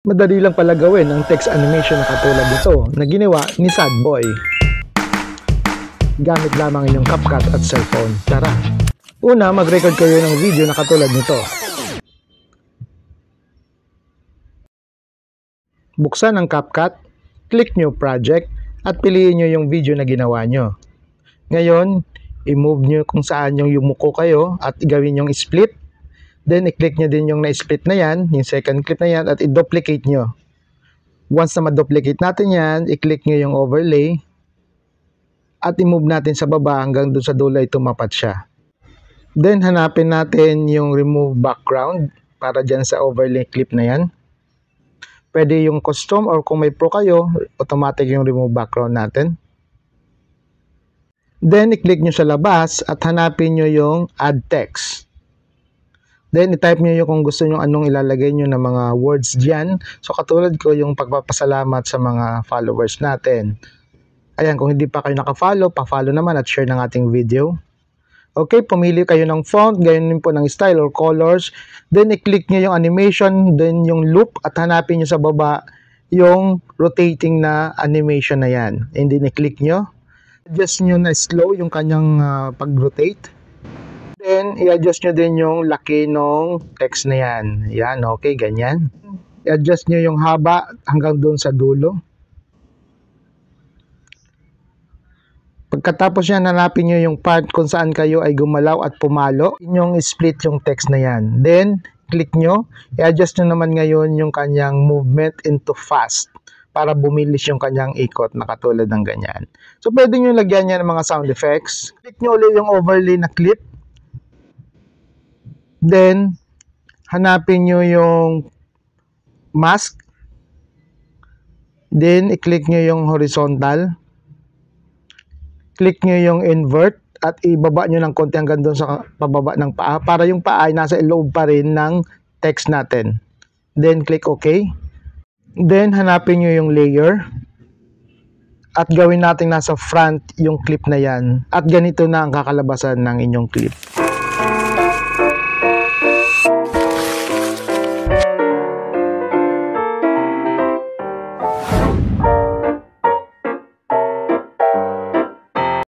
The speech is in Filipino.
Madali lang pala gawin ang text animation na katulad nito na ginawa ni Sadboy. Gamit lamang inyong CapCut at cellphone. Tara! Una, mag-record kayo ng video na katulad nito. Buksan ang CapCut, click New Project at piliin nyo yung video na ginawa nyo. Ngayon, i-move nyo kung saan yung yumuko kayo at gawin yung split. Then, i-click nyo din yung na-split na yan, yung second clip na yan, at i-duplicate nyo. Once na ma-duplicate natin yan, i-click nyo yung overlay at i-move natin sa baba hanggang doon sa dulo ay tumapat siya. Then, hanapin natin yung remove background para dyan sa overlay clip na yan. Pwede yung custom or kung may pro kayo, automatic yung remove background natin. Then, i-click nyo sa labas at hanapin nyo yung add text. Then, i-type nyo yung kung gusto nyo anong ilalagay nyo ng mga words dyan. So, katulad ko yung pagpapasalamat sa mga followers natin. Ayan, kung hindi pa kayo naka-follow, pa-follow naman at share ng ating video. Okay, pumili kayo ng font, gayon po ng style or colors. Then, i-click nyo yung animation, then yung loop at hanapin nyo sa baba yung rotating na animation na yan. And then, i-click nyo. Adjust nyo na slow yung kanyang pag-rotate. Then, i-adjust nyo din yung laki ng text na yan. Yan, okay, ganyan. I-adjust nyo yung haba hanggang doon sa dulo. Pagkatapos yan, hanapin nyo yung part kung saan kayo ay gumalaw at pumalo. Yung split yung text na yan. Then, click nyo. I-adjust nyo naman ngayon yung kanyang movement into fast para bumilis yung kanyang ikot na katulad ng ganyan. So, pwede nyo lagyan yan ng mga sound effects. Click nyo ulit yung overlay na clip. Then, hanapin nyo yung mask. Then, i-click nyo yung horizontal. Click nyo yung invert at ibaba nyo ng konti hanggang doon sa pababa ng paa para yung paa ay nasa loob pa rin ng text natin. Then, click OK. Then, hanapin nyo yung layer. At gawin natin nasa front yung clip na yan. At ganito na ang kakalabasan ng inyong clip.